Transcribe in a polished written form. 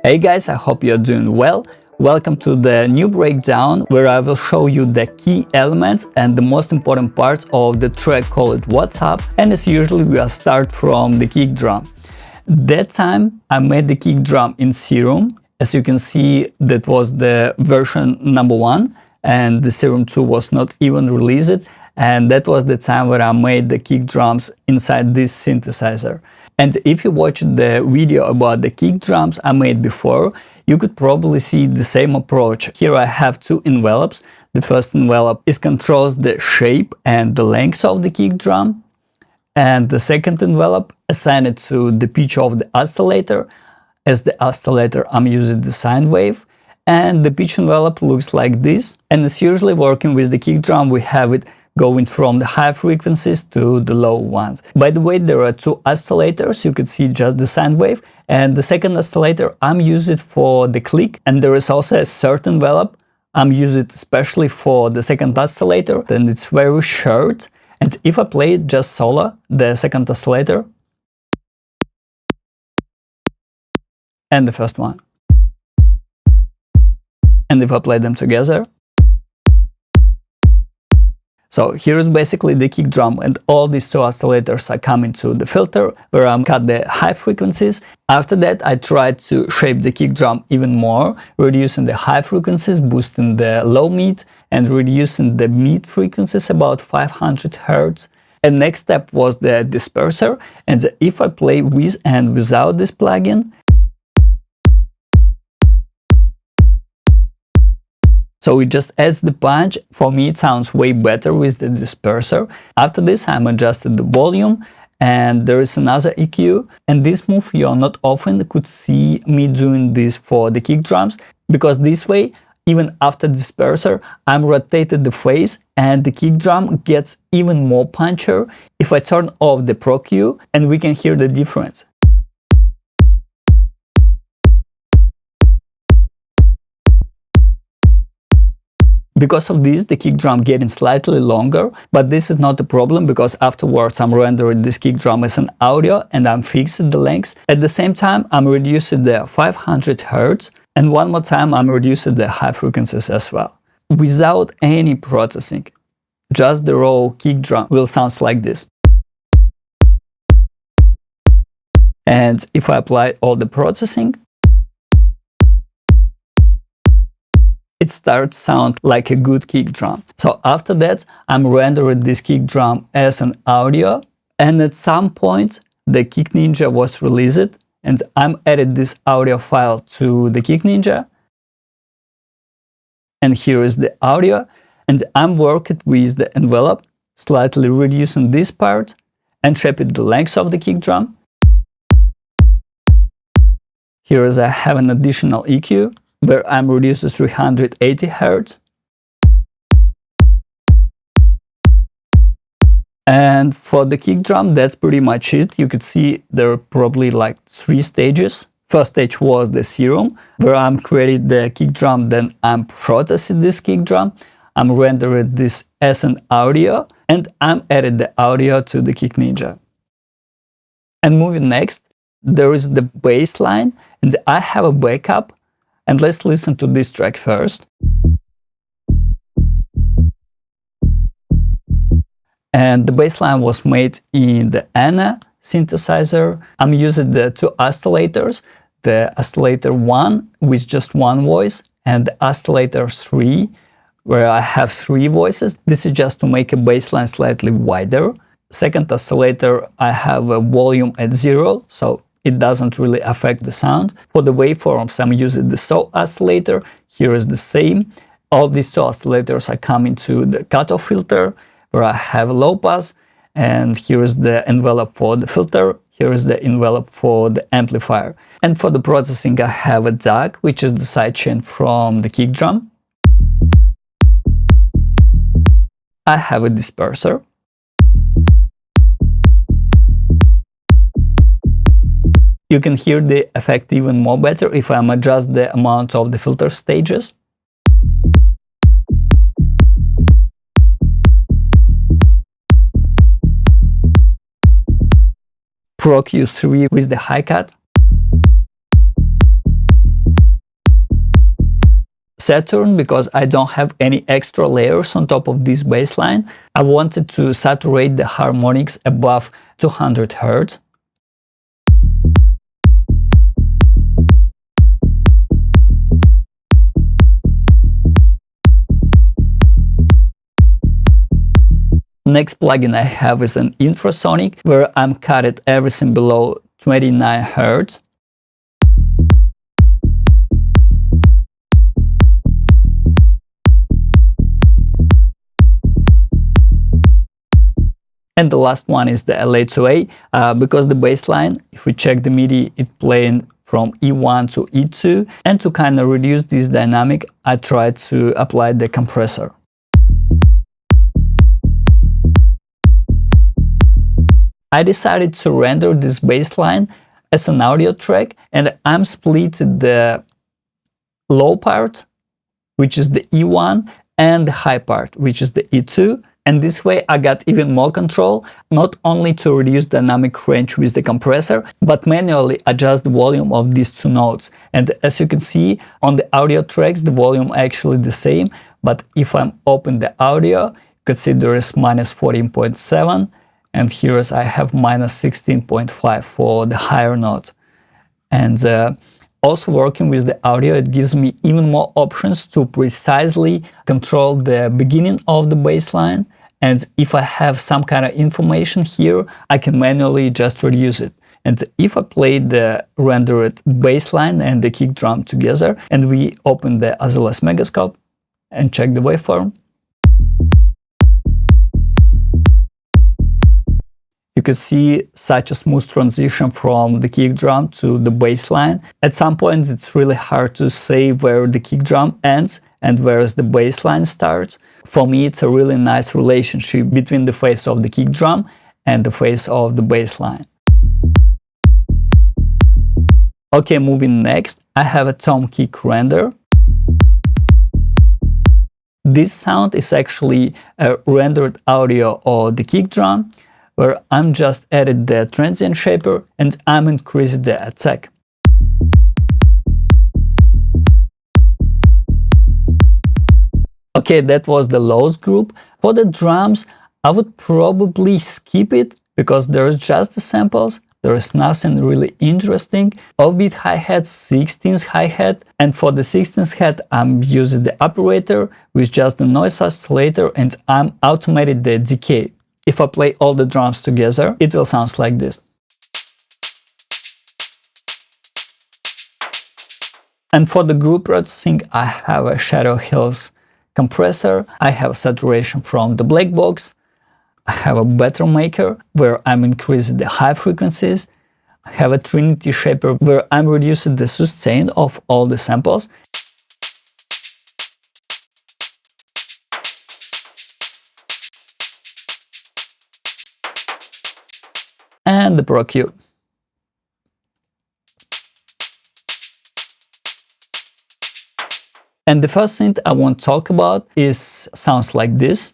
Hey guys, I hope you're doing well. Welcome to the new breakdown where I will show you the key elements and the most important parts of the track called What's Up. And as usually, we will start from the kick drum. That time I made the kick drum in Serum. As you can see, that was the version number 1 and the Serum 2 was not even released. And that was the time where I made the kick drums inside this synthesizer. And if you watched the video about the kick drums I made before, you could probably see the same approach. Here I have two envelopes. The first envelope controls the shape and the length of the kick drum. And the second envelope assign it to the pitch of the oscillator. As the oscillator, I'm using the sine wave. And the pitch envelope looks like this. And as usually working with the kick drum, we have it going from the high frequencies to the low ones. By the way, there are two oscillators. You could see just the sine wave. And the second oscillator, I'm using it for the click. And there is also a third envelope. I'm using it especially for the second oscillator. And it's very short. And if I play it just solo, the second oscillator, and the first one. And if I play them together, so here is basically the kick drum, and all these two oscillators are coming to the filter where I'm cut the high frequencies. After that, I tried to shape the kick drum even more, reducing the high frequencies, boosting the low mid, and reducing the mid frequencies about 500 Hz. And next step was the disperser, and if I play with and without this plugin, so it just adds the punch. For me, it sounds way better with the disperser. After this, I'm adjusted the volume, and there is another EQ. And this move you not often could see me doing this for the kick drums, because this way, even after disperser, I'm rotated the phase and the kick drum gets even more punchier if I turn off the Pro Q, and we can hear the difference. Because of this, the kick drum getting slightly longer, but this is not a problem because afterwards I'm rendering this kick drum as an audio and I'm fixing the length. At the same time, I'm reducing the 500 Hz, and one more time I'm reducing the high frequencies as well. Without any processing, just the raw kick drum will sound like this. And if I apply all the processing, it starts to sound like a good kick drum. So after that, I'm rendering this kick drum as an audio, and at some point the Kick Ninja was released, and I'm added this audio file to the Kick Ninja, and here is the audio, and I'm working with the envelope, slightly reducing this part and shaping the length of the kick drum. Here is I have an additional EQ where I'm reducing 380 Hz. And for the kick drum, that's pretty much it. You could see there are probably like 3 stages. First stage was the Serum, where I'm creating the kick drum, then I'm processing this kick drum, I'm rendering this as an audio, and I'm adding the audio to the Kick Ninja. And moving next, there is the bass line, and I have a backup. And let's listen to this track first. And the bass line was made in the Anna synthesizer. I'm using the two oscillators, the oscillator 1 with just one voice and the oscillator 3 where I have 3 voices. This is just to make a bass line slightly wider. Second oscillator, I have a volume at 0, so it doesn't really affect the sound. For the waveforms, I'm using the SAW oscillator. Here is the same. All these two oscillators are coming to the cutoff filter, where I have a low pass. And here is the envelope for the filter. Here is the envelope for the amplifier. And for the processing, I have a DAC, which is the sidechain from the kick drum. I have a disperser. You can hear the effect even more better if I adjust the amount of the filter stages. Pro Q3 with the high cut. Saturn because I don't have any extra layers on top of this bassline. I wanted to saturate the harmonics above 200 Hz. Next plugin I have is an Infrasonic, where I'm cut at everything below 29 Hz. And the last one is the LA2A, because the bassline, if we check the MIDI, it's playing from E1 to E2, and to kind of reduce this dynamic, I tried to apply the compressor. I decided to render this bassline as an audio track, and I'm splitting the low part, which is the E1, and the high part, which is the E2. And this way I got even more control, not only to reduce dynamic range with the compressor, but manually adjust the volume of these two notes. And as you can see on the audio tracks, the volume actually the same, but if I'm open the audio, you can see there is minus 14.7, and here I have minus 16.5 for the higher note. And also working with the audio, it gives me even more options to precisely control the beginning of the bassline. And if I have some kind of information here, I can manually just reduce it. And if I play the rendered bassline and the kick drum together, and we open the Azelas Megascope and check the waveform, you can see such a smooth transition from the kick drum to the bass line. At some point, it's really hard to say where the kick drum ends and where the bass line starts. For me, it's a really nice relationship between the phase of the kick drum and the phase of the bass line. Okay, moving next, I have a tom kick render. This sound is actually a rendered audio of the kick drum, where I'm just added the transient shaper and I'm increasing the attack. Okay, that was the lows group. For the drums, I would probably skip it because there's just the samples. There is nothing really interesting. Offbeat hi-hat, 16th hi-hat, and for the 16th hat I'm using the operator with just the noise oscillator, and I'm automated the decay. If I play all the drums together, it will sound like this. And for the group processing, I have a Shadow Hills compressor, I have saturation from the black box, I have a Better Maker where I'm increasing the high frequencies, I have a Trinity Shaper where I'm reducing the sustain of all the samples, and the Pro Q. And the first thing I want to talk about is sounds like this.